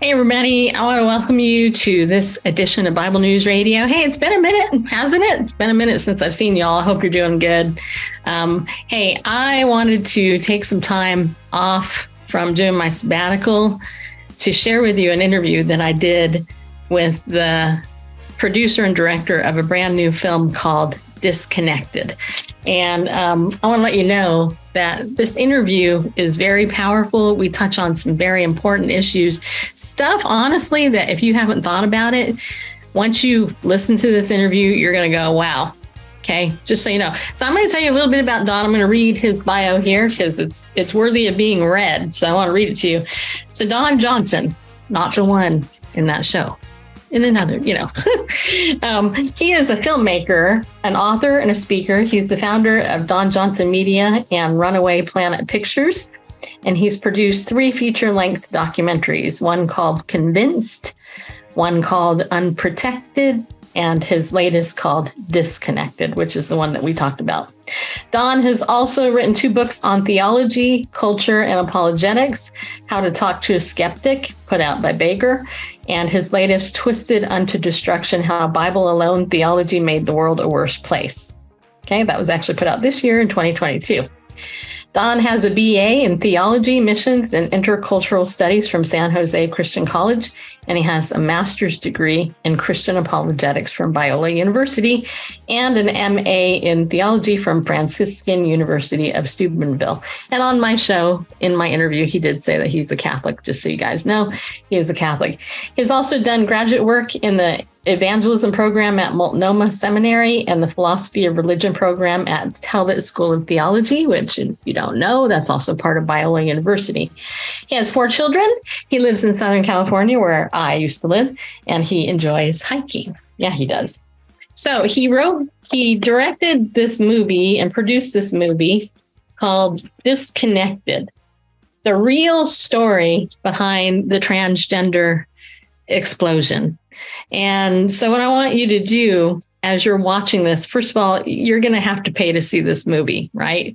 Hey, everybody. I want to welcome you to this edition of Bible News Radio. Hey, it's been a minute, hasn't it? It's been a minute since I've seen y'all. I hope you're doing good. Hey, I wanted to take some time off from doing my sabbatical to share with you an interview that I did with the producer and director of a brand new film called Dysconnected. And I want to let you know that this interview is very powerful. We touch on some very important issues, stuff, honestly, that if you haven't thought about it, once you listen to this interview, you're going to go, wow. Okay, just so you know. So I'm going to tell you a little bit about Don. I'm going to read his bio here because it's worthy of being read. So I want to read it to you. So Don Johnson, not the one in that show. In another, he is a filmmaker, an author, and a speaker. He's the founder of Don Johnson Media and Runaway Planet Pictures. And he's produced 3 feature-length documentaries, one called Convinced, one called Unprotected, and his latest called Dysconnected, which is the one that we talked about. Don has also written 2 books on theology, culture, and apologetics, How to Talk to a Skeptic, put out by Baker, and his latest, Twisted Unto Destruction, How Bible Alone Theology Made the World a Worse Place. Okay, that was actually put out this year in 2022. Don has a BA in Theology, Missions, and Intercultural Studies from San Jose Christian College, and he has a master's degree in Christian Apologetics from Biola University and an MA in Theology from Franciscan University of Steubenville. And on my show, in my interview, he did say that he's a Catholic, just so you guys know, he is a Catholic. He's also done graduate work in the evangelism program at Multnomah Seminary and the philosophy of religion program at Talbot School of Theology, which, if you don't know, that's also part of Biola University. He has 4 children. He lives in Southern California, where I used to live, and he enjoys hiking. Yeah, he does. So he directed this movie and produced this movie called Dysconnected, the real story behind the transgender explosion. And so what I want you to do as you're watching this, first of all, you're going to have to pay to see this movie, right?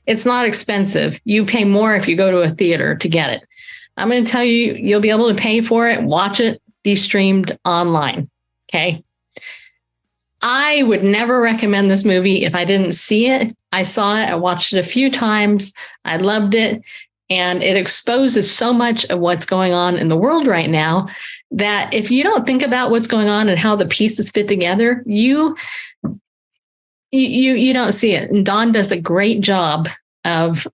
It's not expensive. You pay more if you go to a theater to get it. I'm going to tell you, you'll be able to pay for it, watch it, be streamed online. Okay. I would never recommend this movie if I didn't see it. I saw it. I watched it a few times. I loved it. And it exposes so much of what's going on in the world right now that if you don't think about what's going on and how the pieces fit together, you don't see it. And Don does a great job of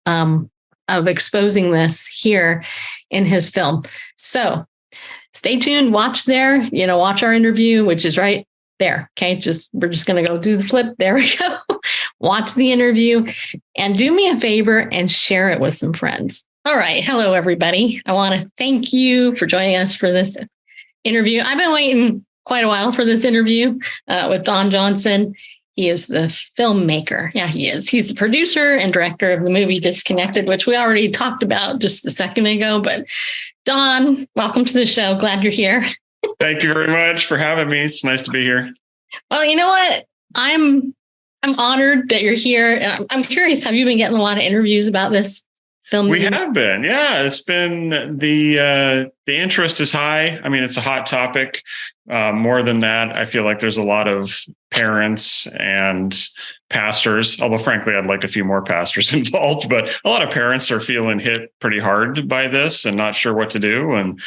exposing this here in his film. So stay tuned, watch watch our interview, which is right there. Okay. We're just going to go do the flip. There we go. Watch the interview and do me a favor and share it with some friends. All right. Hello, everybody. I want to thank you for joining us for this interview. I've been waiting quite a while for this interview with Don Johnson. He is the filmmaker. Yeah, he is. He's the producer and director of the movie Dysconnected, which we already talked about just a second ago. But Don, welcome to the show. Glad you're here. Thank you very much for having me. It's nice to be here. Well, you know what? I'm honored that you're here. I'm curious, have you been getting a lot of interviews about this film? We have been. Yeah, it's been the interest is high. I mean, it's a hot topic. More than that, I feel like there's a lot of parents and pastors, although frankly, I'd like a few more pastors involved, but a lot of parents are feeling hit pretty hard by this and not sure what to do. And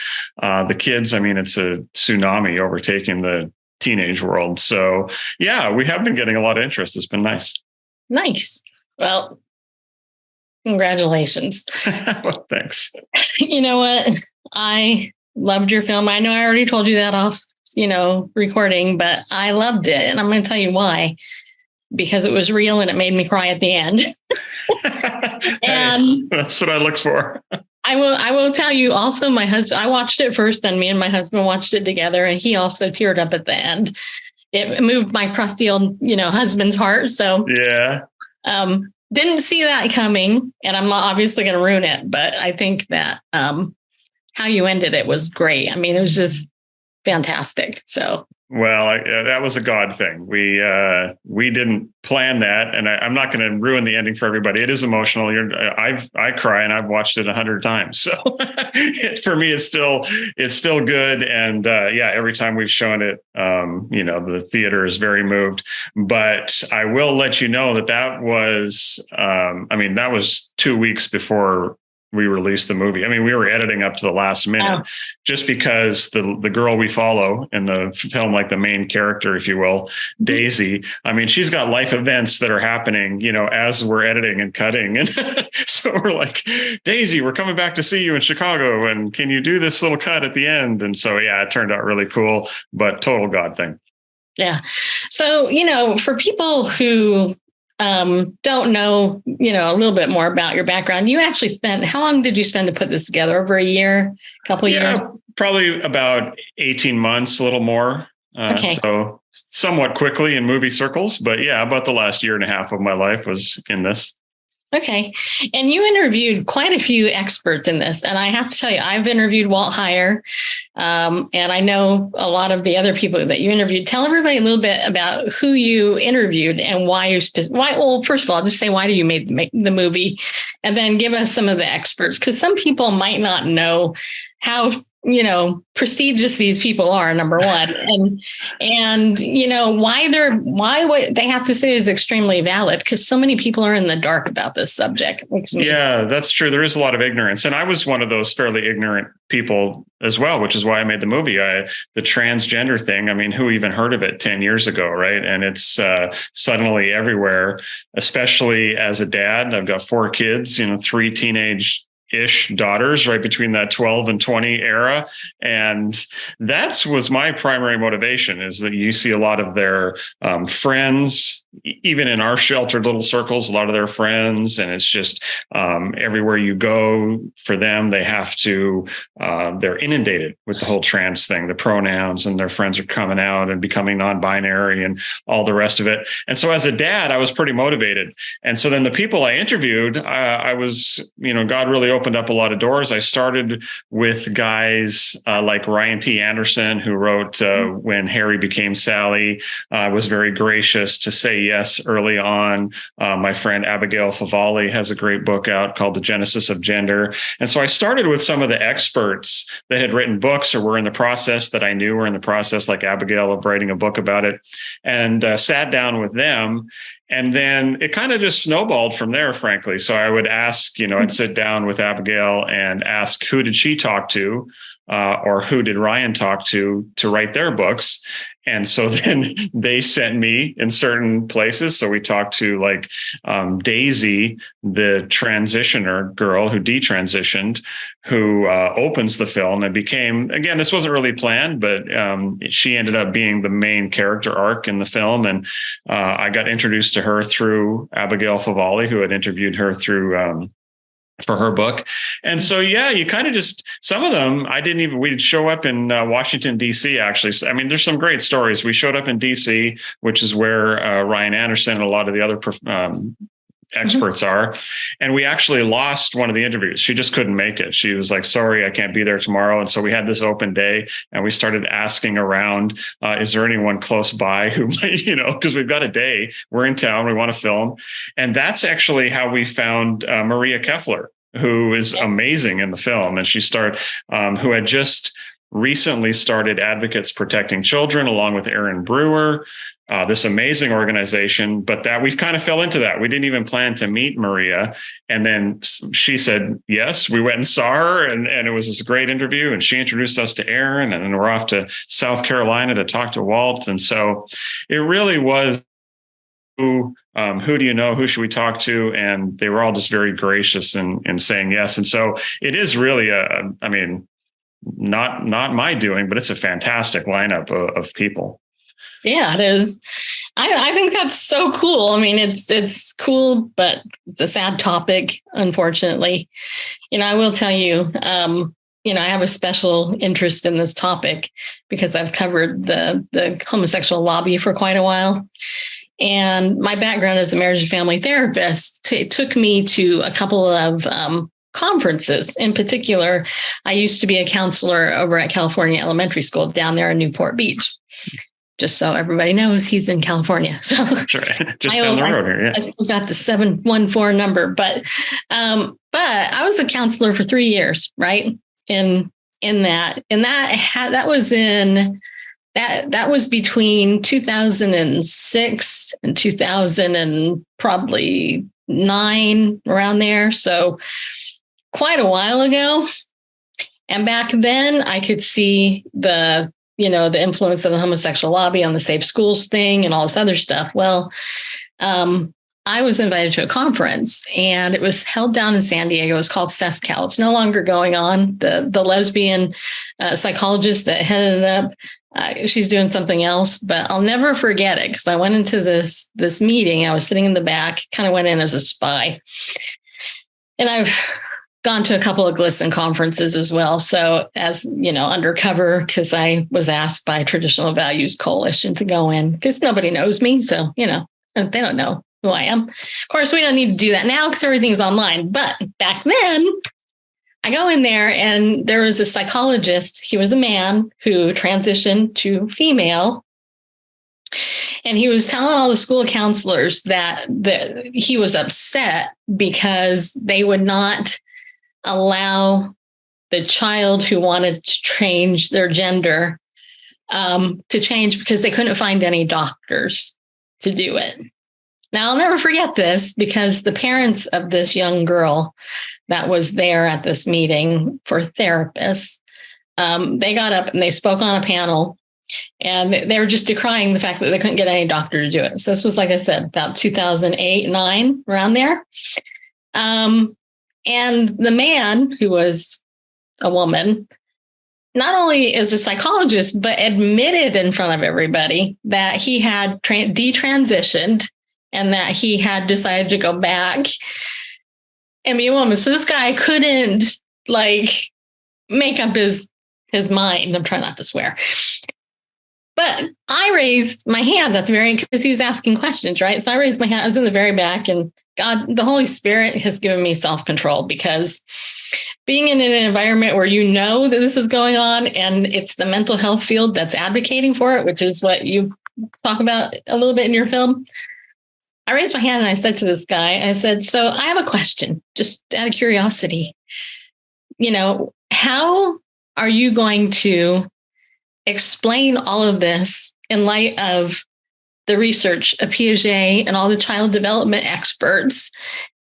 the kids, I mean, it's a tsunami overtaking the teenage world. So yeah, we have been getting a lot of interest. It's been nice. Nice. Well, congratulations. Well, thanks. You know what? I loved your film. I know I already told you that off, recording, but I loved it. And I'm going to tell you why. Because it was real and it made me cry at the end. And that's what I look for. I will tell you also, my husband, I watched it first, then me and my husband watched it together, and he also teared up at the end. It moved my crusty old, husband's heart. So yeah. Didn't see that coming, and I'm not obviously going to ruin it, but I think that how you ended it was great. I mean, it was just fantastic. So Well, that was a God thing. We didn't plan that, and I'm not going to ruin the ending for everybody. It is emotional. I cry, and I've watched it 100 times. So for me, it's still good. And yeah, every time we've shown it, the theater is very moved. But I will let you know that was, that was 2 weeks before we released the movie. I mean, we were editing up to the last minute just because the girl we follow in the film, like the main character, if you will, Daisy, I mean, she's got life events that are happening, as we're editing and cutting. And so we're like, Daisy, we're coming back to see you in Chicago. And can you do this little cut at the end? And so, yeah, it turned out really cool, but total God thing. Yeah. So, for people who don't know, a little bit more about your background, you actually how long did you spend to put this together? Over a year, a couple of years? Probably about 18 months, a little more. Okay. So somewhat quickly in movie circles, but yeah, about the last year and a half of my life was in this. Okay. And you interviewed quite a few experts in this. And I have to tell you, I've interviewed Walt Heyer, and I know a lot of the other people that you interviewed. Tell everybody a little bit about who you interviewed and why well, first of all, just say, why do you make the movie? And then give us some of the experts, because some people might not know how prestigious these people are, number one, and why what they have to say is extremely valid, because so many people are in the dark about this subject. Yeah, that's true. There is a lot of ignorance, and I was one of those fairly ignorant people as well, which is why I made the movie. The transgender thing, I mean, who even heard of it 10 years ago, right? And it's suddenly everywhere, especially as a dad. I've got 4 kids, 3 teenage-ish daughters, right between that 12 and 20 era. And that was my primary motivation, is that you see a lot of their friends, even in our sheltered little circles, a lot of their friends. And it's just everywhere you go for them, they have to, they're inundated with the whole trans thing, the pronouns, and their friends are coming out and becoming non-binary and all the rest of it. And so as a dad, I was pretty motivated. And so then the people I interviewed, I was, God really opened up a lot of doors. I started with guys like Ryan T. Anderson, who wrote When Harry Became Sally, was very gracious to say yes early on. My friend Abigail Favale has a great book out called The Genesis of Gender. And so I started with some of the experts that had written books or were in the process, that I knew were in the process, like Abigail, of writing a book about it, and sat down with them. And then it kind of just snowballed from there, frankly. So I would ask, I'd sit down with Abigail and ask, who did she talk to? Or who did Ryan talk to write their books? And so then they sent me in certain places. So we talked to like Daisy, the transitioner girl who detransitioned, who opens the film and became, again, this wasn't really planned, but she ended up being the main character arc in the film. And I got introduced to her through Abigail Favale, who had interviewed her through for her book. And so, yeah, you kind of just, some of them, we'd show up in Washington, D.C., actually. I mean, there's some great stories. We showed up in D.C., which is where Ryan Anderson and a lot of the other experts are. And we actually lost one of the interviews. She just couldn't make it. She was like, sorry, I can't be there tomorrow. And so we had this open day and we started asking around, is there anyone close by who might, because we've got a day, we're in town, we want to film. And that's actually how we found Maria Keffler, who is amazing in the film. And she who had just recently started Advocates Protecting Children, along with Aaron Brewer, this amazing organization, but that we've kind of fell into that. We didn't even plan to meet Maria. And then she said, yes, we went and saw her, and it was this great interview. And she introduced us to Aaron, and then we're off to South Carolina to talk to Walt. And so it really was, who do you know? Who should we talk to? And they were all just very gracious in saying yes. And so it is really not my doing, but it's a fantastic lineup of people. Yeah, it is. I think that's so cool. I mean, it's cool, but it's a sad topic, unfortunately. I will tell you, I have a special interest in this topic because I've covered the homosexual lobby for quite a while. And my background as a marriage and family therapist, it took me to a couple of conferences. In particular, I used to be a counselor over at California Elementary School down there in Newport Beach. Just so everybody knows, he's in California. So that's right. Just down the road here. Yeah. I still got the 714 number, but I was a counselor for 3 years, right? That was between 2006 and 2000 and probably 9, around there. So quite a while ago. And back then I could see the influence of the homosexual lobby on the Safe Schools thing and all this other stuff. Well, I was invited to a conference, and it was held down in San Diego. It was called SESCAL. It's no longer going on. The lesbian psychologist that headed it up, she's doing something else, but I'll never forget it because I went into this meeting. I was sitting in the back, kind of went in as a spy. And I've gone to a couple of GLSEN conferences as well. So as, undercover, because I was asked by Traditional Values Coalition to go in because nobody knows me. So, they don't know who I am. Of course, we don't need to do that now because everything's online. But back then, I go in there and there was a psychologist. He was a man who transitioned to female. And he was telling all the school counselors that he was upset because they would not allow the child who wanted to change their gender to change because they couldn't find any doctors to do it. Now, I'll never forget this because the parents of this young girl that was there at this meeting for therapists, they got up and they spoke on a panel, and they were just decrying the fact that they couldn't get any doctor to do it. So this was, like I said, about 2008, 9, around there. And the man, who was a woman, not only is a psychologist, but admitted in front of everybody that he had detransitioned and that he had decided to go back and be a woman. So this guy couldn't make up his mind. I'm trying not to swear. But I raised my hand at the very end because he was asking questions, right? So I raised my hand. I was in the very back, and God, the Holy Spirit has given me self-control because being in an environment where that this is going on and it's the mental health field that's advocating for it, which is what you talk about a little bit in your film. I raised my hand and I said to this guy, I said, so I have a question, just out of curiosity. How are you going to explain all of this in light of the research of Piaget and all the child development experts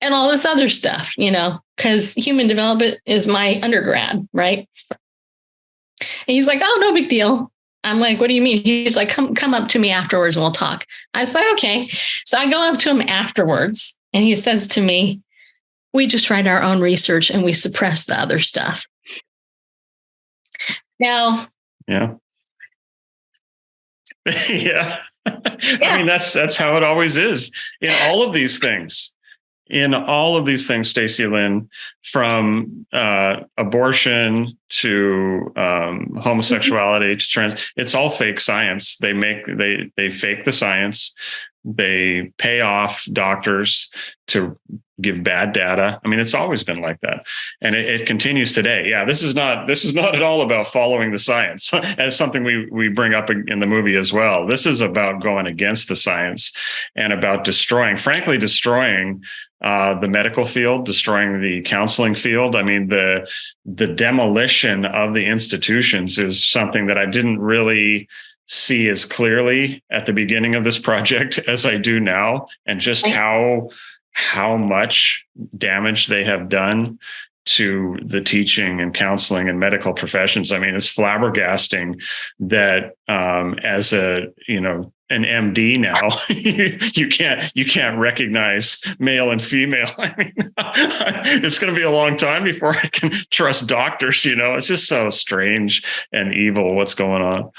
and all this other stuff, because human development is my undergrad, right? And he's like, oh, no big deal. I'm like, what do you mean? He's like, come up to me afterwards and we'll talk. I was like, okay. So I go up to him afterwards and he says to me, we just write our own research and we suppress the other stuff. Now, yeah. Yeah. I mean, that's how it always is in all of these things. Stacy Lynn, from abortion to homosexuality to trans, it's all fake science. They fake the science. They pay off doctors to give bad data. I mean, it's always been like that, and it continues today. Yeah, this is not at all about following the science, as something we bring up in the movie as well. This is about going against the science and about destroying the medical field, destroying the counseling field. I mean, the demolition of the institutions is something that I didn't really see as clearly at the beginning of this project as I do now, and just how much damage they have done to the teaching and counseling and medical professions. I mean, it's flabbergasting that as an MD now, you can't recognize male and female. I mean, it's going to be a long time before I can trust doctors. It's just so strange and evil what's going on.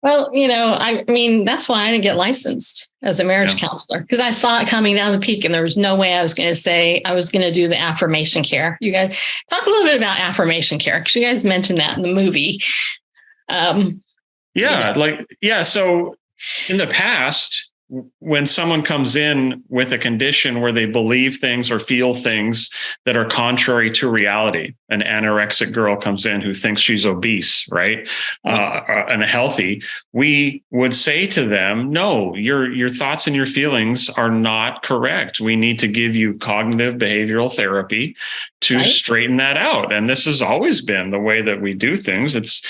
Well, I mean, that's why I didn't get licensed as a marriage counselor, because I saw it coming down the peak and there was no way I was going to say I was going to do the affirmation care. You guys talk a little bit about affirmation care, because you guys mentioned that in the movie. So in the past, when someone comes in with a condition where they believe things or feel things that are contrary to reality, an anorexic girl comes in who thinks she's obese, right? And healthy, we would say to them, no, your thoughts and your feelings are not correct. We need to give you cognitive behavioral therapy to straighten that out. And this has always been the way that we do things. It's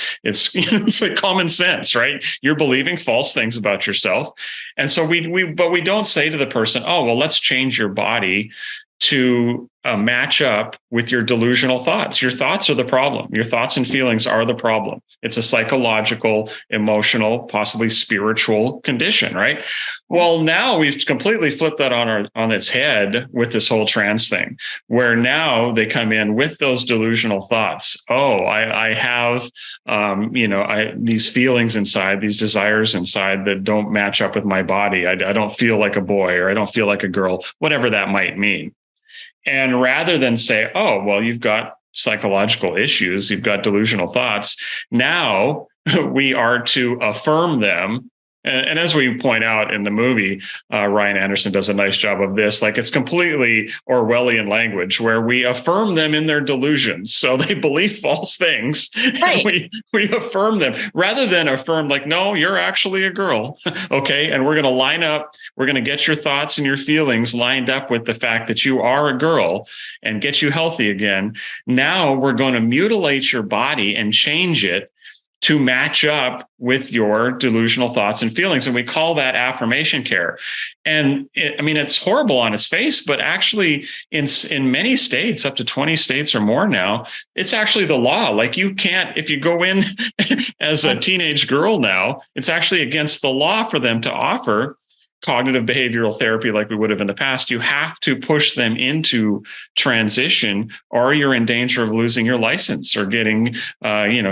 like common sense, right? You're believing false things about yourself. And so but we don't say to the person, oh, well, let's change your body to match up with your delusional thoughts. Your thoughts are the problem. Your thoughts and feelings are the problem. It's a psychological, emotional, possibly spiritual condition, right? Well, now we've completely flipped that on its head with this whole trans thing, where now they come in with those delusional thoughts. Oh, I have, these feelings inside, these desires inside that don't match up with my body. I don't feel like a boy, or I don't feel like a girl, whatever that might mean. And rather than say, oh, well, you've got psychological issues, you've got delusional thoughts, now we are to affirm them. And as we point out in the movie, Ryan Anderson does a nice job of this. Like, it's completely Orwellian language where we affirm them in their delusions. So they believe false things. Right. And we affirm them rather than affirm, like, no, you're actually a girl. Okay. And we're going to line up. We're going to get your thoughts and your feelings lined up with the fact that you are a girl and get you healthy again. Now we're going to mutilate your body and change it to match up with your delusional thoughts and feelings. And we call that affirmation care. And it's horrible on its face, but actually in many states, up to 20 states or more now, it's actually the law. Like, you can't, if you go in as a teenage girl now, it's actually against the law for them to offer cognitive behavioral therapy like we would have in the past. You have to push them into transition, or you're in danger of losing your license or getting,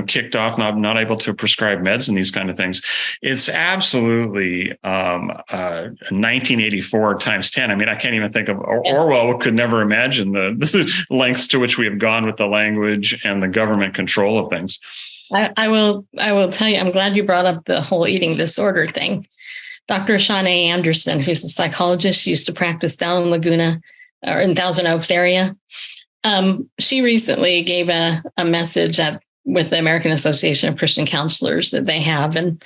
kicked off, not able to prescribe meds and these kind of things. It's absolutely 1984 times 10. I mean, I can't even think of Orwell could never imagine the lengths to which we have gone with the language and the government control of things. I will tell you, I'm glad you brought up the whole eating disorder thing. Dr. Shawn A. Anderson, who's a psychologist, used to practice down in Laguna or in Thousand Oaks area. She recently gave a message with the American Association of Christian Counselors that they have. And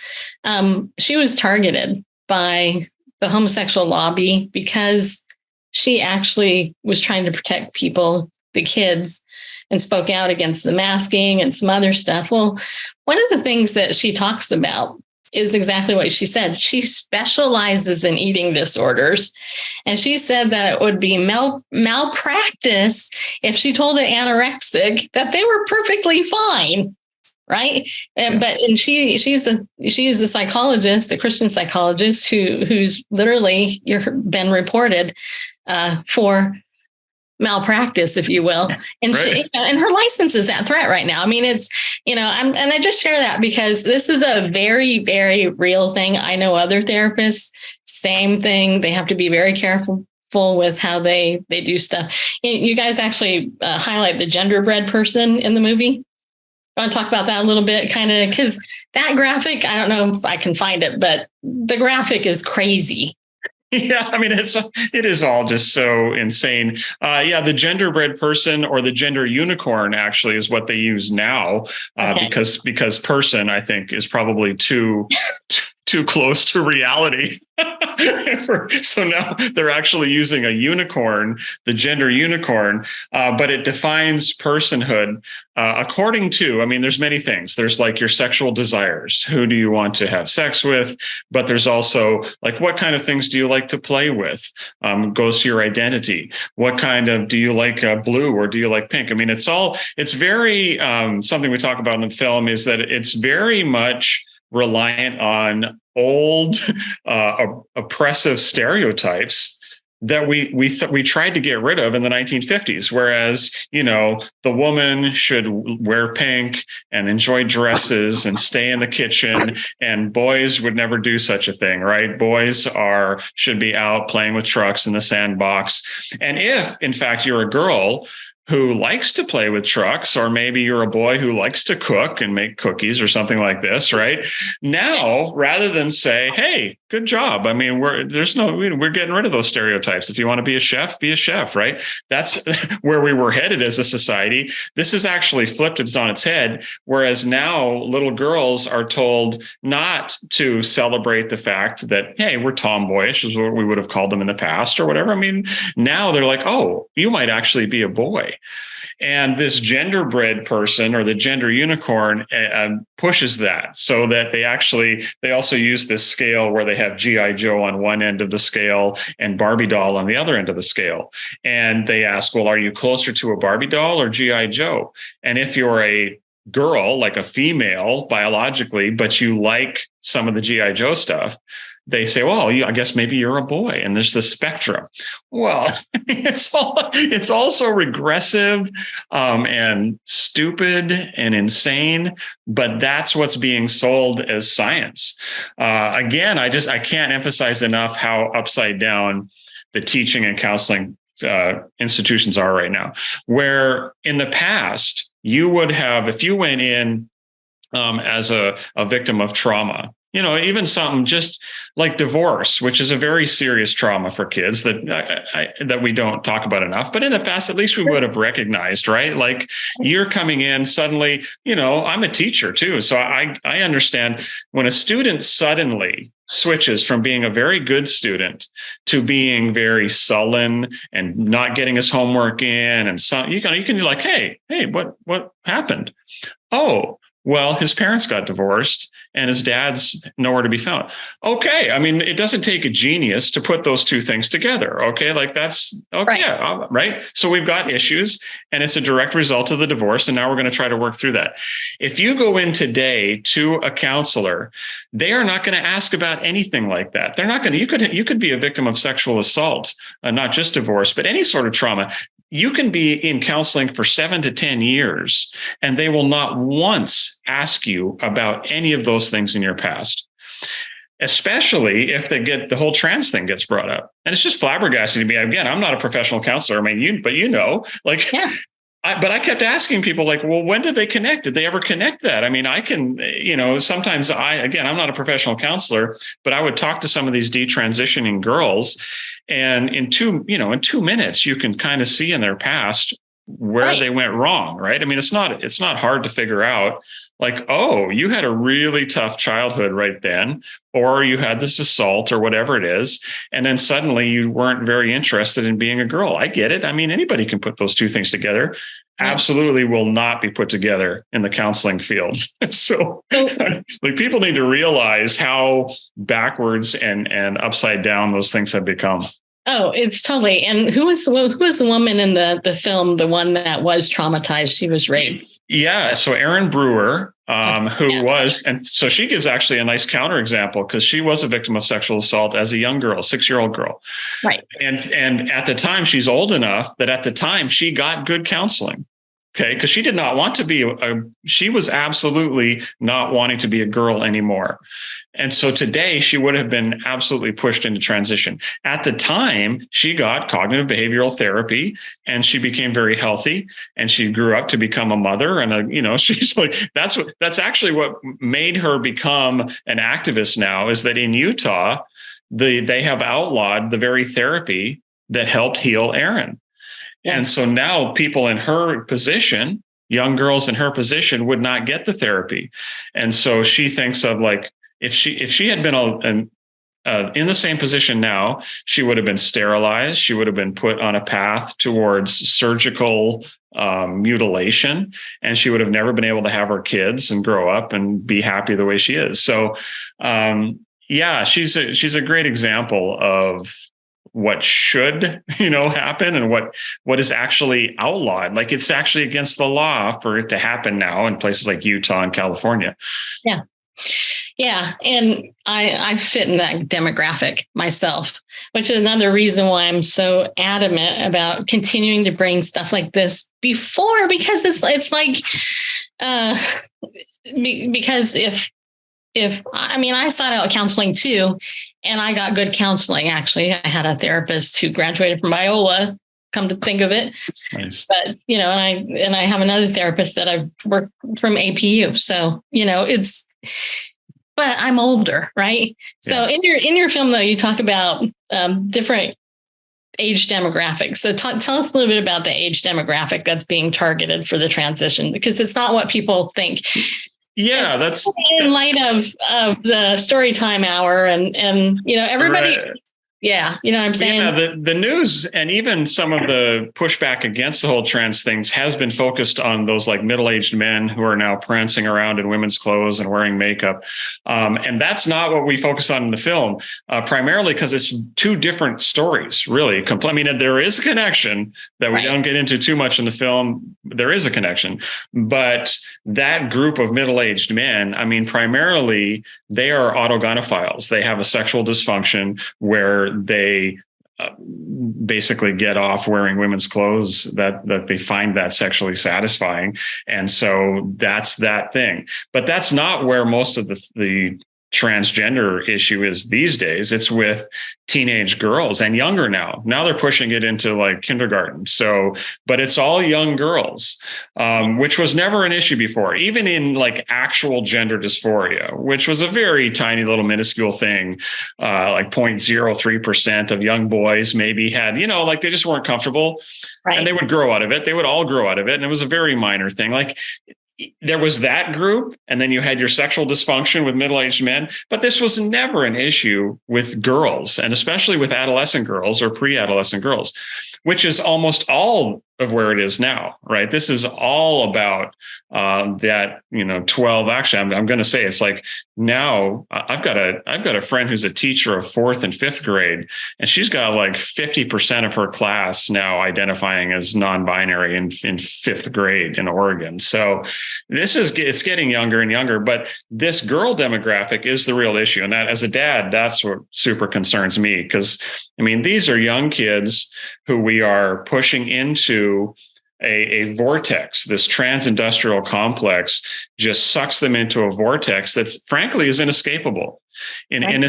she was targeted by the homosexual lobby because she actually was trying to protect people, the kids, and spoke out against the masking and some other stuff. Well, one of the things that she talks about is exactly what she said. She specializes in eating disorders. And she said that it would be malpractice if she told an anorexic that they were perfectly fine. Right. She is a psychologist, a Christian psychologist who's literally been reported for malpractice, if you will. And right. And her license is at threat right now. I mean, it's, and I just share that because this is a very, very real thing. I know other therapists, same thing. They have to be very careful with how they do stuff. You guys actually highlight the genderbread person in the movie. I want to talk about that a little bit, kind of, because that graphic, I don't know if I can find it, but the graphic is crazy. Yeah, I mean, it is all just so insane. The genderbread person, or the gender unicorn, actually is what they use now, because person, I think, is probably too close to reality. So now they're actually using a unicorn, the gender unicorn, but it defines personhood according to, there's many things. There's like your sexual desires. Who do you want to have sex with? But there's also like, what kind of things do you like to play with? Goes to your identity. What kind of, do you like blue or do you like pink? It's very, something we talk about in the film is that it's very much reliant on old oppressive stereotypes that we tried to get rid of in the 1950s. Whereas, the woman should wear pink and enjoy dresses and stay in the kitchen, and boys would never do such a thing, right? Boys should be out playing with trucks in the sandbox. And if, in fact, you're a girl who likes to play with trucks, or maybe you're a boy who likes to cook and make cookies or something like this, right? Now, rather than say, hey, good job. I mean, we're getting rid of those stereotypes. If you want to be a chef, right? That's where we were headed as a society. This is actually flipped. It's on its head. Whereas now little girls are told not to celebrate the fact that, hey, we're tomboyish, is what we would have called them in the past or whatever. I mean, now they're like, oh, you might actually be a boy. And this genderbread person or the gender unicorn pushes that, so that they also use this scale where they have G.I. Joe on one end of the scale and Barbie doll on the other end of the scale. And they ask, well, are you closer to a Barbie doll or G.I. Joe? And if you're a girl, like a female biologically, but you like some of the G.I. Joe stuff, they say, well, I guess maybe you're a boy, and there's the spectrum. Well, it's also regressive and stupid and insane, but that's what's being sold as science. Again, I can't emphasize enough how upside down the teaching and counseling institutions are right now, where in the past you would have, if you went in as a victim of trauma, even something just like divorce, which is a very serious trauma for kids that we don't talk about enough. But in the past, at least we would have recognized, right? Like you're coming in suddenly, I'm a teacher too. So I understand when a student suddenly switches from being a very good student to being very sullen and not getting his homework in. And so you can be like, hey, what happened? Oh, well, his parents got divorced and his dad's nowhere to be found. Okay. I mean, it doesn't take a genius to put those two things together. Okay. Like that's okay. Right. Yeah. Right. So we've got issues and it's a direct result of the divorce. And now we're going to try to work through that. If you go in today to a counselor, they are not going to ask about anything like that. They're not going to, you could be a victim of sexual assault, not just divorce, but any sort of trauma. You can be in counseling for 7 to 10 years, and they will not once ask you about any of those things in your past, especially if the whole trans thing gets brought up. And it's just flabbergasting to me. Again, I'm not a professional counselor. I mean, but yeah. But I kept asking people like, well, when did they connect? Did they ever connect that? I mean, I can, sometimes I'm not a professional counselor, but I would talk to some of these detransitioning girls, and in 2 minutes, you can kind of see in their past where they went wrong, right? I mean, it's not hard to figure out like, oh, you had a really tough childhood right then, or you had this assault or whatever it is. And then suddenly you weren't very interested in being a girl. I get it. I mean, anybody can put those two things together. Absolutely will not be put together in the counseling field. So like people need to realize how backwards and upside down those things have become. Oh, it's totally. And who was the woman in the film, the one that was traumatized? She was raped. Yeah. So Erin Brewer, who was, and so she gives actually a nice counterexample because she was a victim of sexual assault as a young girl, 6-year-old girl. Right. And at the time, she's old enough that at the time she got good counseling. Okay. Because she did not want to be she was absolutely not wanting to be a girl anymore. And so today she would have been absolutely pushed into transition. At the time, she got cognitive behavioral therapy and she became very healthy and she grew up to become a mother. And, she's like, that's actually what made her become an activist now, is that in Utah, they have outlawed the very therapy that helped heal Erin. And so now people in her position, young girls in her position, would not get the therapy. And so she thinks of like, if she had been in the same position now, she would have been sterilized. She would have been put on a path towards surgical mutilation, and she would have never been able to have her kids and grow up and be happy the way she is. So, she's a great example of what should, happen and what is actually outlawed. Like it's actually against the law for it to happen now in places like Utah and California. Yeah. Yeah. And I fit in that demographic myself, which is another reason why I'm so adamant about continuing to bring stuff like this before, because it's like, because if I sought out counseling too, and I got good counseling. Actually, I had a therapist who graduated from Biola, come to think of it. Nice. But, and I have another therapist that I've worked from APU. So, but I'm older, right? So in your film, though, you talk about different age demographics. So tell us a little bit about the age demographic that's being targeted for the transition, because it's not what people think. Yeah, that's in light of the story time hour and everybody. Right. Yeah, you know what I'm saying? Yeah, the news and even some of the pushback against the whole trans things has been focused on those like middle-aged men who are now prancing around in women's clothes and wearing makeup. And that's not what we focus on in the film, primarily because it's two different stories, really. I mean, there is a connection that we don't get into too much in the film. There is a connection, but that group of middle-aged men, I mean, primarily they are autogynephiles. They have a sexual dysfunction where they basically get off wearing women's clothes that they find that sexually satisfying. And so that's that thing. But that's not where most of the transgender issue is these days. It's with teenage girls and younger now. Now they're pushing it into like kindergarten. So, but it's all young girls, which was never an issue before, even in like actual gender dysphoria, which was a very tiny little minuscule thing, like 0.03% of young boys maybe had, like they just weren't comfortable and they would grow out of it. They would all grow out of it. And it was a very minor thing. Like, there was that group, and then you had your sexual dysfunction with middle-aged men, but this was never an issue with girls, and especially with adolescent girls or pre-adolescent girls, which is almost all of where it is now, right? This is all about that, 12. Actually, I'm going to say it's like now I've got a friend who's a teacher of 4th and 5th grade, and she's got like 50% of her class now identifying as non-binary in 5th grade in Oregon. So it's getting younger and younger, but this girl demographic is the real issue. And that, as a dad, that's what super concerns me, because I mean, these are young kids who we are pushing into a vortex. This trans-industrial complex just sucks them into a vortex that's frankly is inescapable in the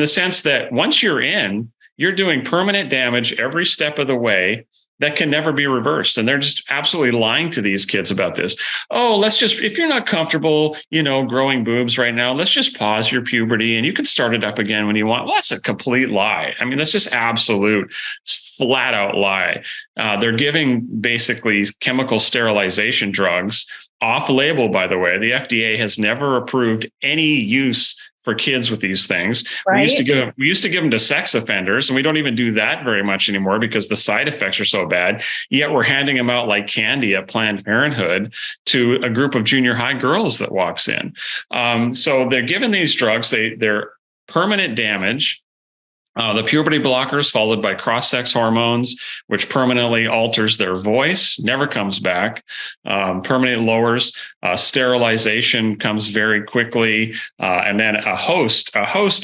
sense that once you're in, you're doing permanent damage every step of the way that can never be reversed. And they're just absolutely lying to these kids about this. Oh, if you're not comfortable, growing boobs right now, let's just pause your puberty and you can start it up again when you want. Well, that's a complete lie. I mean, that's just absolute flat out lie. They're giving basically chemical sterilization drugs off label, by the way. The FDA has never approved any use for kids with these things. Right. We used to give them to sex offenders, and we don't even do that very much anymore because the side effects are so bad. Yet we're handing them out like candy at Planned Parenthood to a group of junior high girls that walks in. So they're given these drugs. They're permanent damage. The puberty blockers followed by cross-sex hormones, which permanently alters their voice, never comes back, permanently lowers, sterilization comes very quickly, and then a host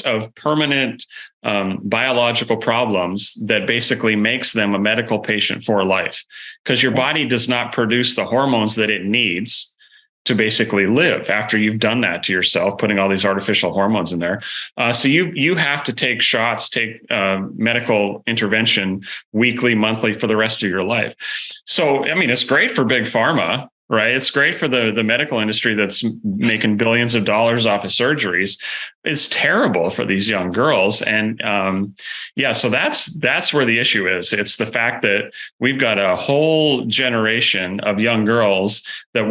of permanent biological problems that basically makes them a medical patient for life, because your body does not produce the hormones that it needs to basically live after you've done that to yourself, putting all these artificial hormones in there. So you have to take shots, take medical intervention weekly, monthly for the rest of your life. So, I mean, it's great for big pharma, right? It's great for the medical industry that's making billions of dollars off of surgeries. It's terrible for these young girls. And so that's where the issue is. It's the fact that we've got a whole generation of young girls that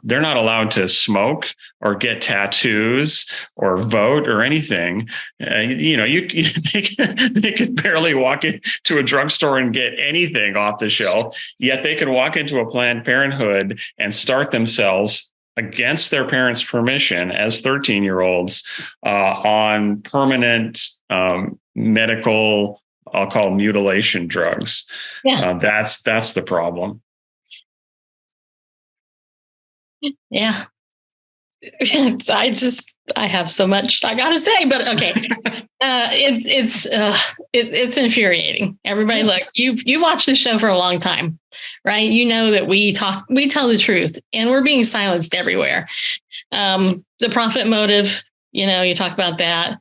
they're not allowed to smoke or get tattoos or vote or anything. They could barely walk into a drugstore and get anything off the shelf, yet they could walk into a Planned Parenthood and start themselves against their parents' permission as 13-year-olds on permanent medical, I'll call mutilation drugs. Yeah. That's the problem. Yeah. I have so much I gotta say, but okay. It's infuriating. Everybody, look, you've watched this show for a long time, right? You know that we tell the truth, and we're being silenced everywhere. The profit motive, you talk about that.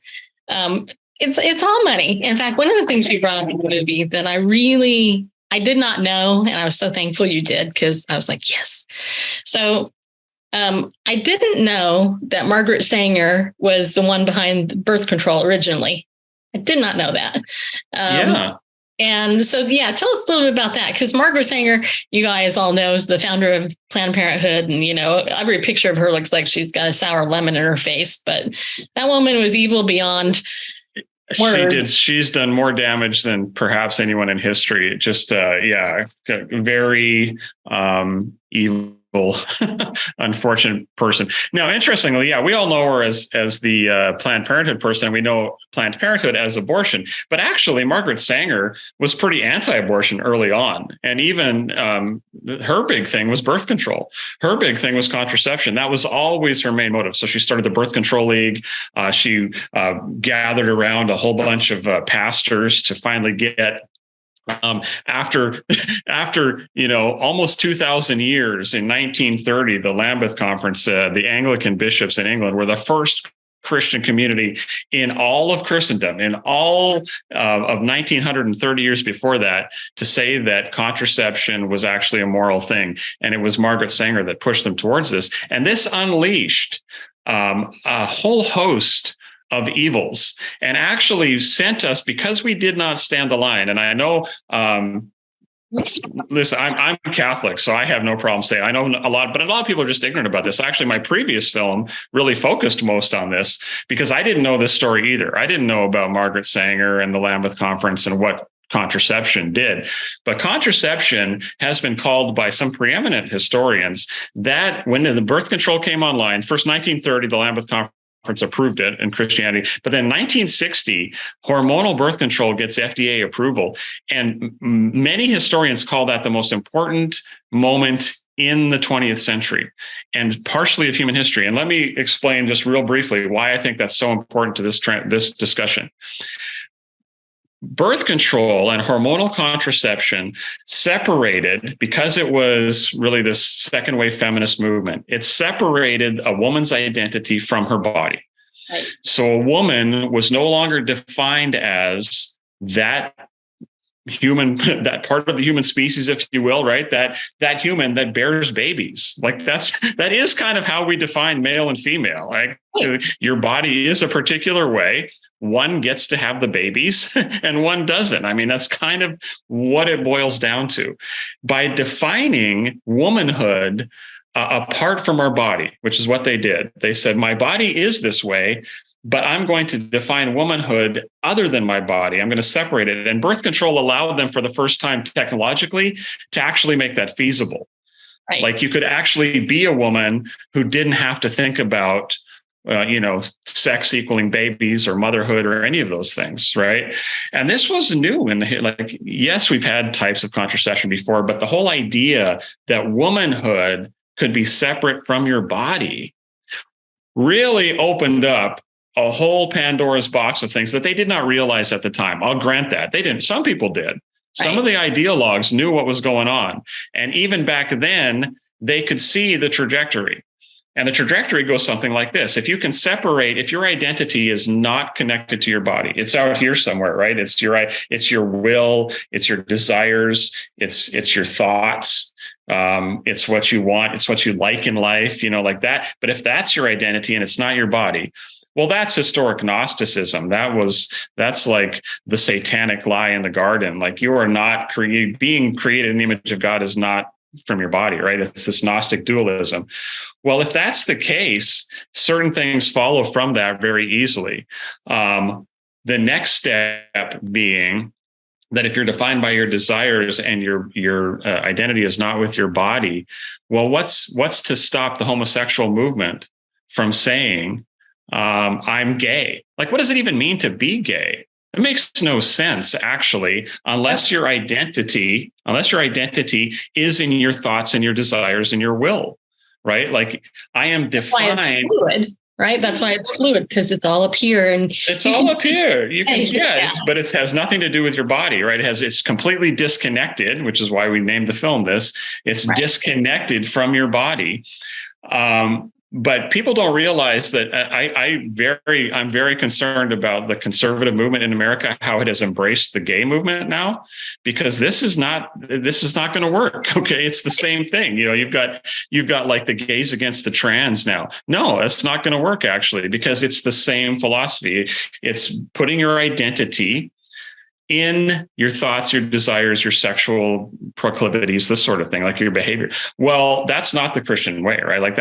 It's all money. In fact, one of the things you brought up in the movie that I did not know, and I was so thankful you did, because I was like, yes. So I didn't know that Margaret Sanger was the one behind birth control originally. I did not know that. Yeah. And so, yeah, tell us a little bit about that. Because Margaret Sanger, you guys all know, is the founder of Planned Parenthood. And, every picture of her looks like she's got a sour lemon in her face. But that woman was evil beyond words. She did. She's done more damage than perhaps anyone in history. Just, very evil. Unfortunate person. Now, interestingly, we all know her as the Planned Parenthood person. We know Planned Parenthood as abortion, but actually, Margaret Sanger was pretty anti-abortion early on, and even her big thing was birth control. Her big thing was contraception. That was always her main motive. So she started the Birth Control League. She gathered around a whole bunch of pastors to finally get. After almost 2,000 years, in 1930, the Lambeth Conference, the Anglican bishops in England were the first Christian community in all of Christendom, in all of 1930 years before that, to say that contraception was actually a moral thing. And it was Margaret Sanger that pushed them towards this. And this unleashed a whole host of evils, and actually sent us, because we did not stand the line. And I know, listen, I'm Catholic, so I have no problem saying I know a lot, but a lot of people are just ignorant about this. Actually, my previous film really focused most on this because I didn't know this story either. I didn't know about Margaret Sanger and the Lambeth Conference and what contraception did. But contraception has been called by some preeminent historians that when the birth control came online, first 1930, the Lambeth Conference approved it in Christianity. But then 1960, hormonal birth control gets FDA approval. And many historians call that the most important moment in the 20th century and partially of human history. And let me explain just real briefly why I think that's so important to this discussion. Birth control and hormonal contraception separated, because it was really this second wave feminist movement, it separated a woman's identity from her body. Right. So a woman was no longer defined as that human, that part of the human species, if you will, right? That human that bears babies. Like that is kind of how we define male and female. Like your body is a particular way. One gets to have the babies and one doesn't. I mean, that's kind of what it boils down to. By defining womanhood apart from our body, which is what they did. They said, my body is this way, but I'm going to define womanhood other than my body. I'm going to separate it. And birth control allowed them for the first time technologically to actually make that feasible. Right. Like you could actually be a woman who didn't have to think about sex equaling babies or motherhood or any of those things, right? And this was new. And yes, we've had types of contraception before, but the whole idea that womanhood could be separate from your body really opened up a whole Pandora's box of things that they did not realize at the time. I'll grant that. They didn't. Some people did. Some of the ideologues knew what was going on. And even back then, they could see the trajectory. And the trajectory goes something like this. If you can separate, if your identity is not connected to your body, it's out here somewhere, right? It's your will, it's your desires, it's your thoughts, it's what you want, it's what you like in life, like that. But if that's your identity and it's not your body, well, that's historic Gnosticism. That's like the satanic lie in the garden. Like you are not being created in the image of God is not from your body, right? It's this Gnostic dualism. Well, if that's the case, certain things follow from that very easily. The next step being that if you're defined by your desires and your identity is not with your body, well, what's to stop the homosexual movement from saying, I'm gay? Like, what does it even mean to be gay? It makes no sense, actually, unless your identity is in your thoughts and your desires and your will, right? Like I am defined. That's why it's fluid, right? That's why it's fluid, because it's all up here, and it's all up here. You can, but it has nothing to do with your body, right? It's completely disconnected, which is why we named the film this. It's disconnected from your body. But people don't realize that I'm very concerned about the conservative movement in America, how it has embraced the gay movement now, because this is not going to work. Okay. It's the same thing. You've got like the gays against the trans now. No, that's not going to work actually, because it's the same philosophy. It's putting your identity in your thoughts, your desires, your sexual proclivities, this sort of thing, like your behavior. Well, that's not the Christian way, right? Like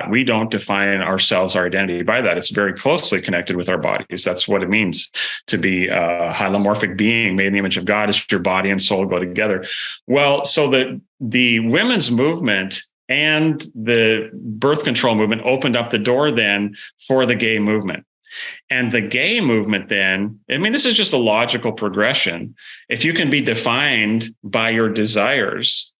we don't define ourselves, our identity by that. It's very closely connected with our bodies. That's what it means to be a hylomorphic being made in the image of God, as your body and soul go together. Well, so the women's movement and the birth control movement opened up the door then for the gay movement. And the gay movement then, this is just a logical progression. If you can be defined by your desires,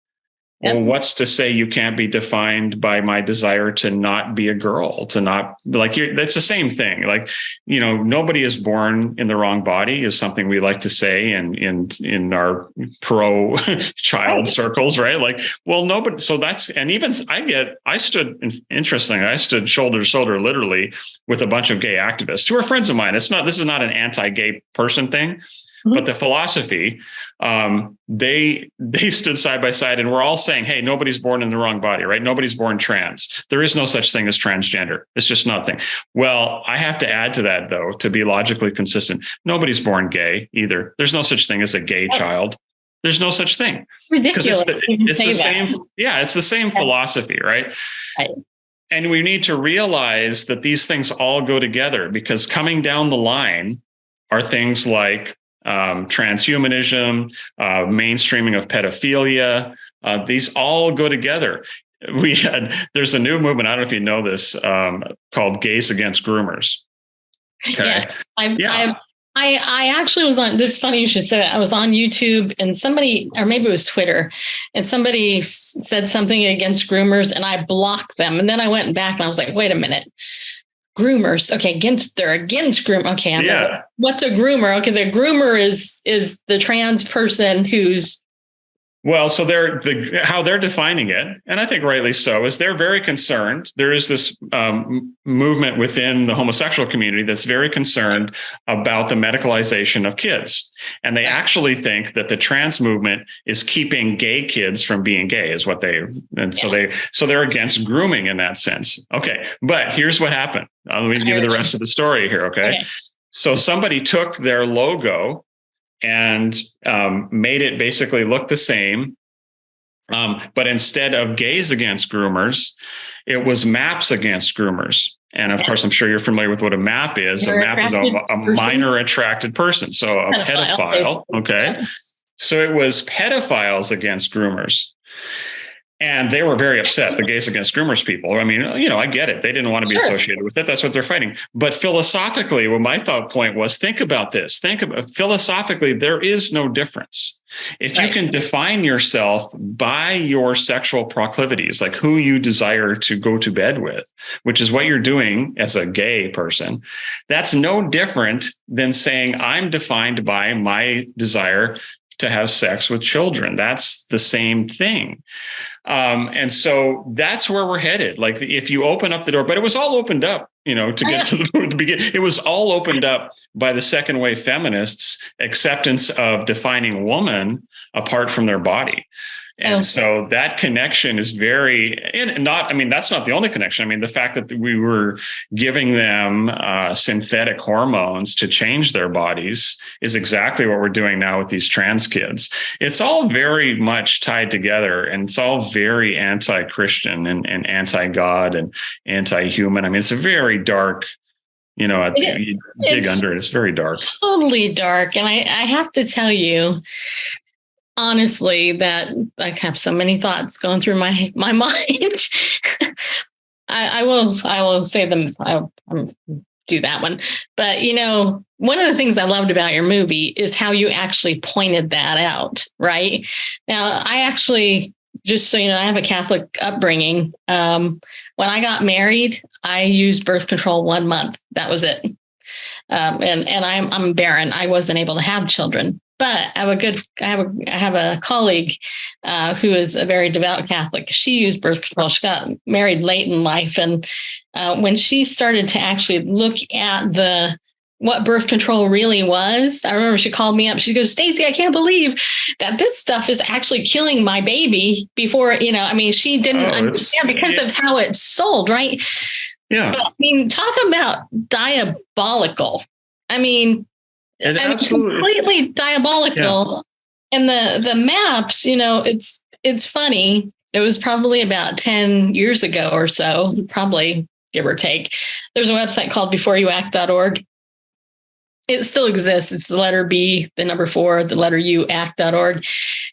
well, what's to say you can't be defined by my desire to not be a girl, to not that's the same thing. Like, nobody is born in the wrong body is something we like to say in our pro child circles, right? Like, well, nobody. So that's, and even I stood shoulder to shoulder, literally, with a bunch of gay activists who are friends of mine. This is not an anti-gay person thing. But the philosophy, they stood side by side, and we're all saying, hey, nobody's born in the wrong body, right? Nobody's born trans. There is no such thing as transgender. It's just nothing. Well, I have to add to that, though, to be logically consistent. Nobody's born gay either. There's no such thing as a gay child. There's no such thing. Ridiculous. It's the same. Yeah, it's the same philosophy, right? Right. And we need to realize that these things all go together, because coming down the line are things like transhumanism, mainstreaming of pedophilia. These all go together. There's a new movement, I don't know if you know this, called Gays Against Groomers. Okay. Yes, I actually was on, this is funny you should say that. I was on YouTube, and somebody, or maybe it was Twitter, and somebody said something against groomers, and I blocked them. And then I went back and I was like, wait a minute. Groomers. Okay. They're against groom. Okay. What's a groomer? Okay. The groomer is the trans person who's. Well, so how they're defining it, and I think rightly so, is they're very concerned. There is this movement within the homosexual community that's very concerned about the medicalization of kids. And they actually think that the trans movement is keeping gay kids from being gay, is what so they're against grooming in that sense. Okay. But here's what happened. Let me give you the rest of the story here. Okay. So somebody took their logo and made it basically look the same. But instead of gays against groomers, it was maps against groomers. And of course, I'm sure you're familiar with what a map is. A map is a minor attracted person. So a pedophile. Okay. So it was pedophiles against groomers. And they were very upset, the Gays Against Groomers people. I get it. They didn't want to be associated with it. That's what they're fighting. But philosophically, what my thought point was, think about this. Philosophically, there is no difference. If you can define yourself by your sexual proclivities, like who you desire to go to bed with, which is what you're doing as a gay person, that's no different than saying I'm defined by my desire to have sex with children. That's the same thing. And so that's where we're headed. Like if you open up the door, but it was all opened up, to get to the beginning. It was all opened up by the second wave feminists' acceptance of defining woman apart from their body. And so that connection is that's not the only connection. The fact that we were giving them synthetic hormones to change their bodies is exactly what we're doing now with these trans kids. It's all very much tied together, and it's all very anti-Christian and anti-God and anti-human. It's a very dark, you dig under it, it's very dark. Totally dark. And I have to tell you, honestly, that I have so many thoughts going through my mind. I will say them. I'll do that one. But, one of the things I loved about your movie is how you actually pointed that out. Right now, I actually, just so you know, I have a Catholic upbringing. When I got married, I used birth control 1 month. That was it. And I'm barren. I wasn't able to have children. But I have a colleague who is a very devout Catholic. She used birth control. She got married late in life. And when she started to actually look at what birth control really was, I remember she called me up. She goes, Stacy, I can't believe that this stuff is actually killing my baby before, she didn't understand because of how it's sold, right? Yeah. But, talk about diabolical. Completely diabolical. Yeah. And the maps, it's funny. It was probably about 10 years ago or so, probably give or take. There's a website called beforeyouact.org. It still exists. It's the letter B, the number 4, the letter U, act.org.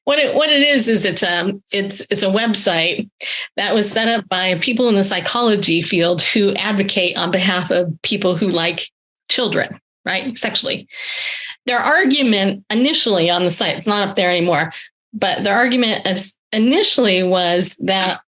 What it is it's a website that was set up by people in the psychology field who advocate on behalf of people who like children, right? Sexually. Their argument initially on the site, it's not up there anymore, but their argument initially was that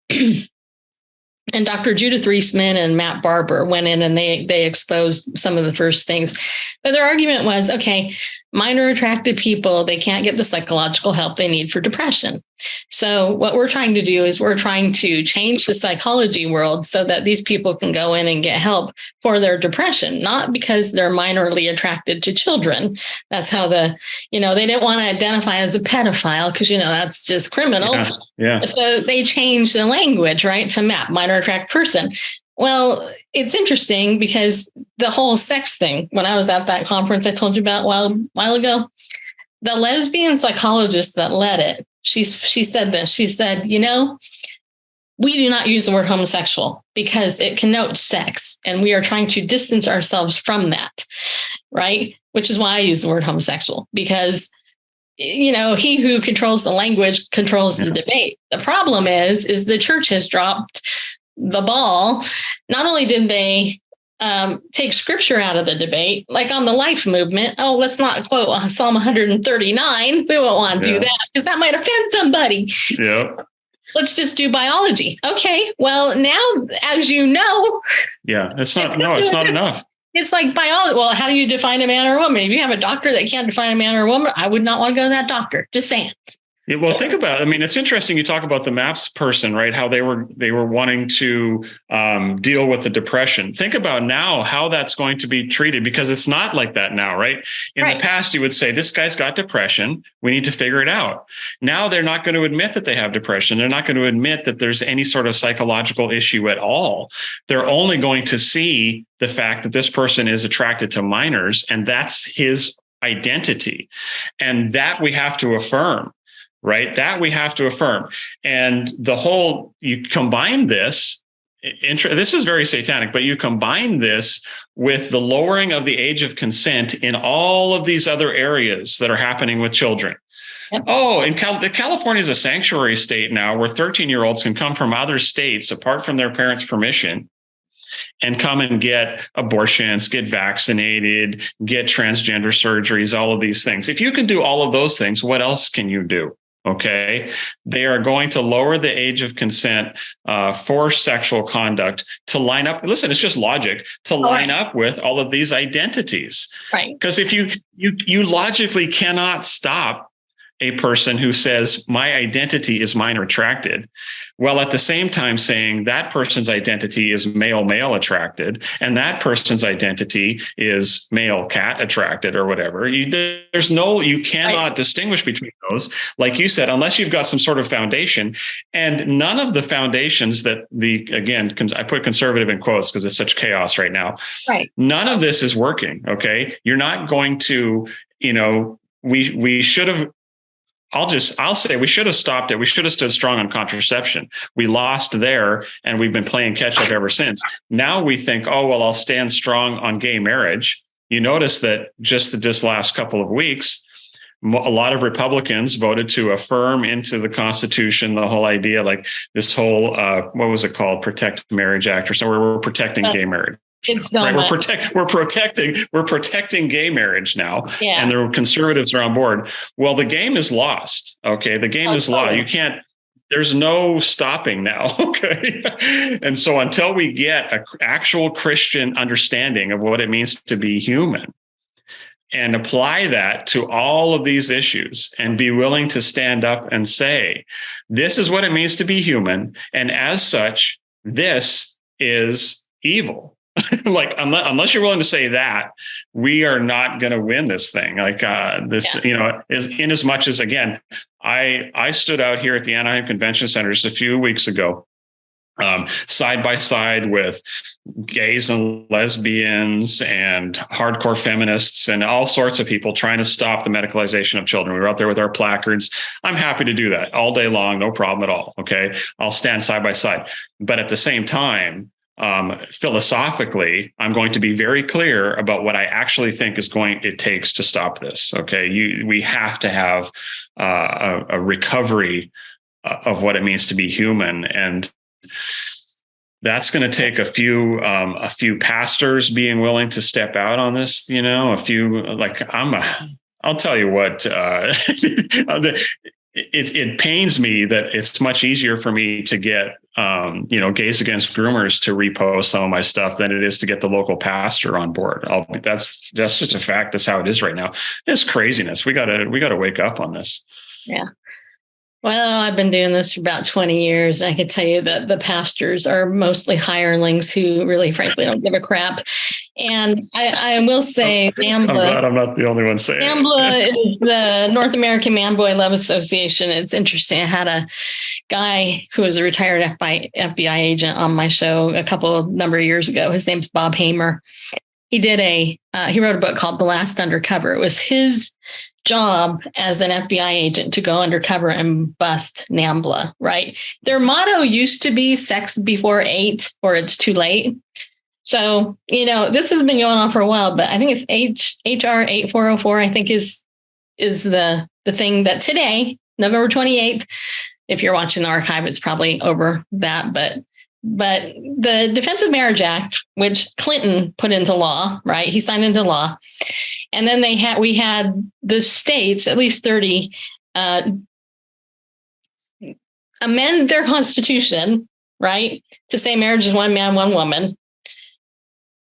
and Dr. Judith Reisman and Matt Barber went in and they exposed some of the first things. But their argument was, okay, minor attracted people, they can't get the psychological help they need for depression. So what we're trying to do is we're trying to change the psychology world so that these people can go in and get help for their depression, not because they're minorly attracted to children. That's how they didn't want to identify as a pedophile because, that's just criminal. Yeah. So they changed the language, right, to map minor attracted person. Well, it's interesting because the whole sex thing, when I was at that conference I told you about a while ago, the lesbian psychologist that led it, she said this. She said, we do not use the word homosexual because it connotes sex, and we are trying to distance ourselves from that, right? Which is why I use the word homosexual, because he who controls the language controls the debate. The problem is the church has dropped the ball. Not only did they take scripture out of the debate, like on the life movement. Oh, let's not quote Psalm 139. We won't want to do that because that might offend somebody. Yeah. Let's just do biology. Okay. Well, now, as you know. Yeah, it's not enough. It's like biology. Well, how do you define a man or a woman? If you have a doctor that can't define a man or a woman, I would not want to go to that doctor. Just saying. Yeah, well, think about it. It's interesting. You talk about the MAPS person, right? How they were wanting to deal with the depression. Think about now how that's going to be treated, because it's not like that now, right? In the past, you would say, this guy's got depression. We need to figure it out. Now they're not going to admit that they have depression. They're not going to admit that there's any sort of psychological issue at all. They're only going to see the fact that this person is attracted to minors, and that's his identity. And that we have to affirm. Right? That we have to affirm. And you combine this, this is very satanic, but you combine this with the lowering of the age of consent in all of these other areas that are happening with children. Yep. Oh, and California is a sanctuary state now where 13-year-olds can come from other states apart from their parents' permission and come and get abortions, get vaccinated, get transgender surgeries, all of these things. If you can do all of those things, what else can you do? Okay, they are going to lower the age of consent for sexual conduct to line up. Listen, it's just logic to line up with all of these identities. Right. Because if you logically cannot stop a person who says my identity is minor attracted, while at the same time saying that person's identity is male attracted, and that person's identity is male cat attracted or whatever. You cannot distinguish between those, like you said, unless you've got some sort of foundation. And none of the foundations that I put conservative in quotes because it's such chaos right now. Right. None of this is working. Okay. You're not going to, we should have. I'll say we should have stopped it. We should have stood strong on contraception. We lost there, and we've been playing catch up ever since. Now we think, I'll stand strong on gay marriage. You notice that just this last couple of weeks, a lot of Republicans voted to affirm into the Constitution the whole idea, like this whole, what was it called? Protect Marriage Act or somewhere. We're protecting gay marriage. It's right. We're protecting gay marriage now, and the conservatives are on board. Well, the game is lost. Okay, the game is lost. You can't. There's no stopping now. Okay, and so until we get an actual Christian understanding of what it means to be human, and apply that to all of these issues and be willing to stand up and say, this is what it means to be human. And as such, this is evil. Like, unless you're willing to say that, we are not going to win this thing. Like is in as much as, again, I stood out here at the Anaheim Convention Center just a few weeks ago, side by side with gays and lesbians and hardcore feminists and all sorts of people trying to stop the medicalization of children. We were out there with our placards. I'm happy to do that all day long. No problem at all. Okay. I'll stand side by side. But at the same time, philosophically, I'm going to be very clear about what I actually think it takes to stop this. Okay. We have to have a recovery of what it means to be human. And that's going to take a few pastors being willing to step out on this, a few, I'll tell you what, it pains me that it's much easier for me to get, Gays Against Groomers to repost some of my stuff than it is to get the local pastor on board. That's just a fact. That's how it is right now. This craziness. We gotta wake up on this. Yeah. Well, I've been doing this for about 20 years. I can tell you that the pastors are mostly hirelings who really, frankly, don't give a crap. And I will say, I'm glad I'm not the only one saying NAMBLA is the North American Man Boy Love Association. It's interesting. I had a guy who was a retired FBI agent on my show number of years ago. His name's Bob Hamer. He wrote a book called The Last Undercover. It was his job as an FBI agent to go undercover and bust NAMBLA, right? Their motto used to be sex before 8 or it's too late. So, this has been going on for a while, but I think it's HR 8404, I think is the thing that today, November 28th, if you're watching the archive, it's probably over that, but the Defense of Marriage Act, which Clinton put into law, right? He signed into law. And then we had the states, at least 30, amend their constitution, right, to say marriage is one man, one woman.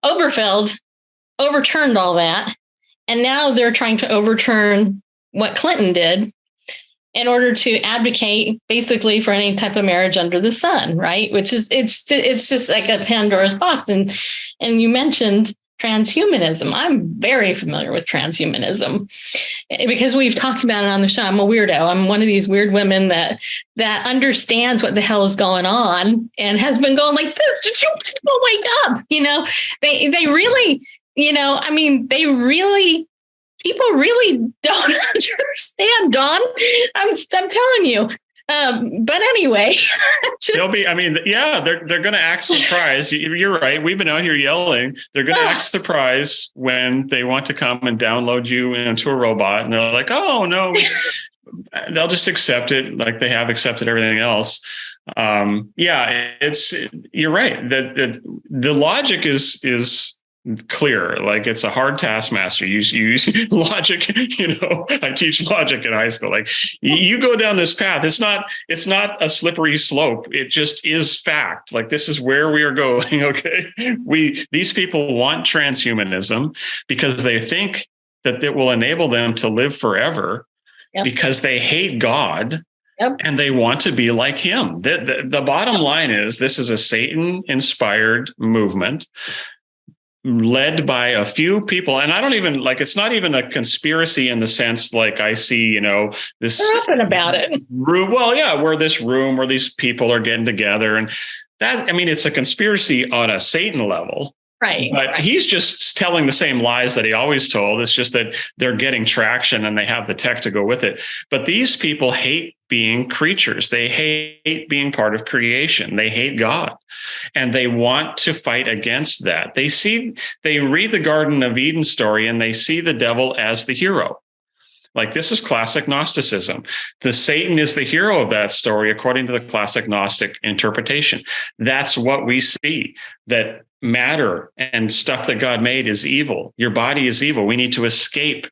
Oberfeld overturned all that. And now they're trying to overturn what Clinton did in order to advocate basically for any type of marriage under the sun, right? Which is, it's just like a Pandora's box. And you mentioned transhumanism. I'm very familiar with transhumanism because we've talked about it on the show. I'm a weirdo. I'm one of these weird women that understands what the hell is going on and has been going like this. People wake up, they really, people really don't understand, Dawn. I'm telling you. But anyway, they'll be, they're going to act surprised. You're right. We've been out here yelling. They're going to act surprised when they want to come and download you into a robot. And they're like, oh no, they'll just accept it. Like they have accepted everything else. You're right. The logic is clear. Like it's a hard taskmaster. You use logic, I teach logic in high school. Like you go down this path, it's not a slippery slope. It just is fact. Like this is where we are going. Okay. These people want transhumanism because they think that it will enable them to live forever. Yep. Because they hate God. Yep. And they want to be like him. The bottom line is this is a Satan-inspired movement led by a few people. And I don't even it's not even a conspiracy in the sense like I see, this. They're open about it. Room. Well, yeah, where these people are getting together. And that, it's a conspiracy on a Satan level. Right. But he's just telling the same lies that he always told. It's just that they're getting traction and they have the tech to go with it. But these people hate being creatures. They hate being part of creation. They hate God. And they want to fight against that. They read the Garden of Eden story and they see the devil as the hero. Like this is classic Gnosticism. The Satan is the hero of that story, according to the classic Gnostic interpretation. That's what we see, that matter and stuff that God made is evil. Your body is evil. We need to escape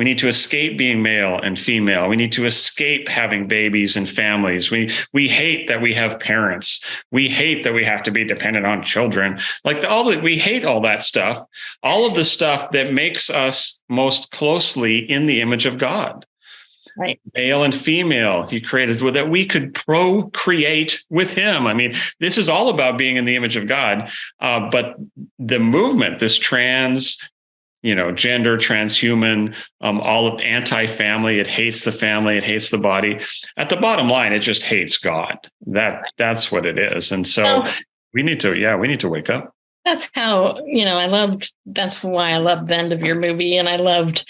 We need to escape being male and female. We need to escape having babies and families. We hate that we have parents. We hate that we have to be dependent on children. Like we hate all that stuff, all of the stuff that makes us most closely in the image of God. Right. Male and female, he created so that we could procreate with him. I mean, this is all about being in the image of God. But the movement, this gender, transhuman, all of anti-family, it hates the family, it hates the body. At the bottom line, it just hates God. That's what it is. And so we need to wake up. That's how, that's why I loved the end of your movie. And I loved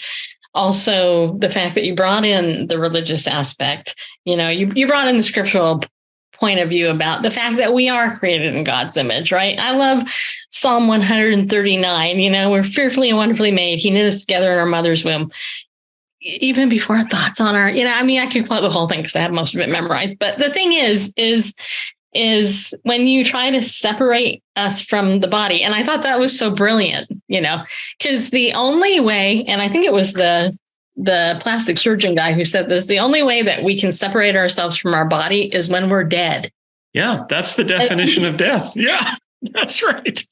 also the fact that you brought in the religious aspect. You brought in the scriptural point of view about the fact that we are created in God's image, right? I love Psalm 139. We're fearfully and wonderfully made. He knit us together in our mother's womb. Even before our thoughts on our, I could quote the whole thing because I have most of it memorized. But the thing is when you try to separate us from the body, and I thought that was so brilliant, because the only way, and I think it was the plastic surgeon guy who said this, the only way that we can separate ourselves from our body is when we're dead. Yeah, that's the definition of death. Yeah, that's right.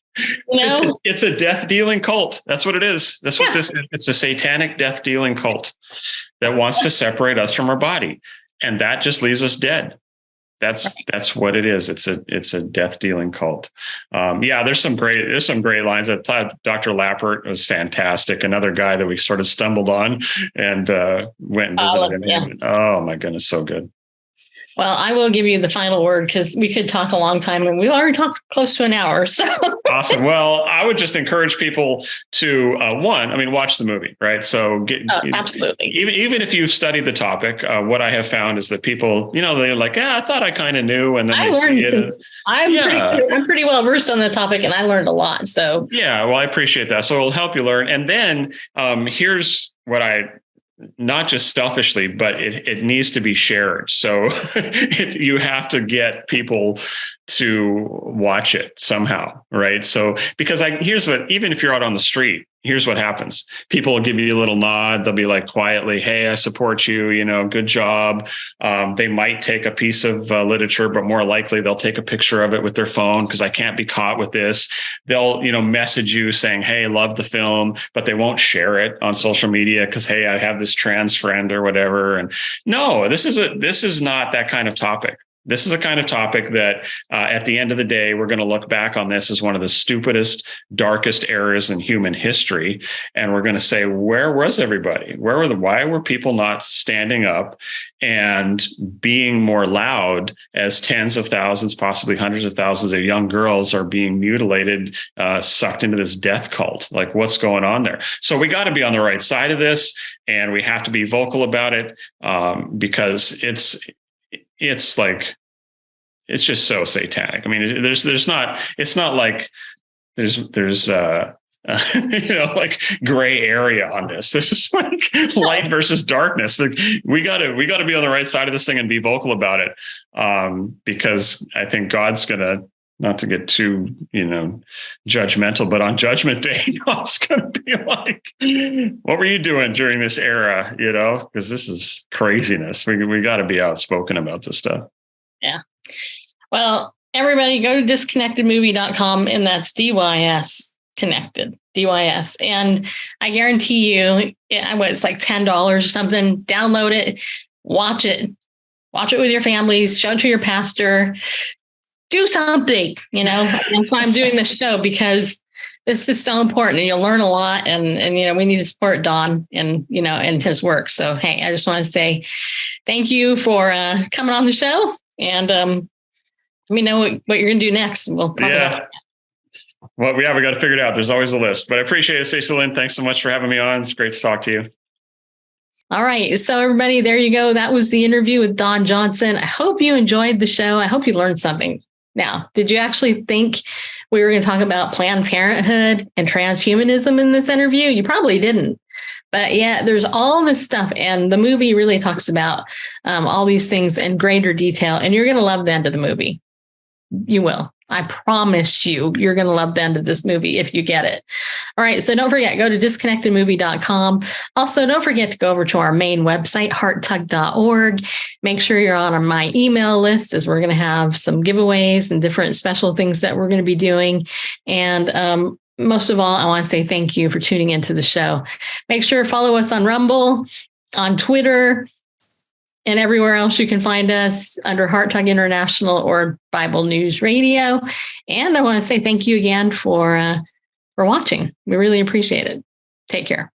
It's a death dealing cult. That's what it is. That's what this is. It's a satanic death dealing cult that wants to separate us from our body. And that just leaves us dead. That's what it is. It's a death dealing cult. There's some great lines. Dr. Lappert was fantastic. Another guy that we sort of stumbled on and went and visited him. Oh my goodness, so good. Well, I will give you the final word because we could talk a long time and we already talked close to an hour. So awesome. Well, I would just encourage people to watch the movie, right? So absolutely. Even if you've studied the topic, what I have found is that people, they're like, I thought I kind of knew, and then they see it. I'm pretty well versed on the topic, and I learned a lot. So well, I appreciate that. So it'll help you learn. And then here's what not just selfishly, but it needs to be shared. So you have to get people to watch it somehow, right? So because even if you're out on the street, here's what happens. People will give you a little nod. They'll be like quietly, hey, I support you, good job. They might take a piece of literature, but more likely they'll take a picture of it with their phone because I can't be caught with this. They'll, message you saying, hey, love the film, but they won't share it on social media because, hey, I have this trans friend or whatever. And no, this is not that kind of topic. This is a kind of topic that at the end of the day, we're going to look back on this as one of the stupidest, darkest eras in human history. And we're going to say, where was everybody? Why were people not standing up and being more loud as tens of thousands, possibly hundreds of thousands of young girls are being mutilated, sucked into this death cult? Like, what's going on there? So we got to be on the right side of this, and we have to be vocal about it because it's just so satanic. I mean, it's not like there's like gray area on this. This is like light versus darkness. Like we gotta be on the right side of this thing and be vocal about it. Because I think God's gonna, not to get too, judgmental, but on Judgment Day, God's going to be like, what were you doing during this era? Because this is craziness. We got to be outspoken about this stuff. Yeah. Well, everybody go to disconnectedmovie.com, and that's DYS connected, DYS. And I guarantee you, it's like $10 or something. Download it, watch it with your families, show it to your pastor. Do something, That's why I'm doing this show, because this is so important and you'll learn a lot. And we need to support Don and his work. So, hey, I just want to say thank you for coming on the show, and let me know what you're going to do next. We'll talk about it. Well, we got to figure it out. There's always a list, but I appreciate it, Stacy Lynn. Thanks so much for having me on. It's great to talk to you. All right. So everybody, there you go. That was the interview with Don Johnson. I hope you enjoyed the show. I hope you learned something. Now, did you actually think we were going to talk about Planned Parenthood and transhumanism in this interview? You probably didn't. But yeah, there's all this stuff. And the movie really talks about all these things in greater detail. And you're going to love the end of the movie. You will. I promise you, you're going to love the end of this movie if you get it. All right. So don't forget, go to disconnectedmovie.com. Also, don't forget to go over to our main website, hearttug.org. Make sure you're on my email list, as we're going to have some giveaways and different special things that we're going to be doing. And most of all, I want to say thank you for tuning into the show. Make sure to follow us on Rumble, on Twitter, and everywhere else you can find us under Heart Tug International or Bible News Radio. And I want to say thank you again for watching. We really appreciate it. Take care.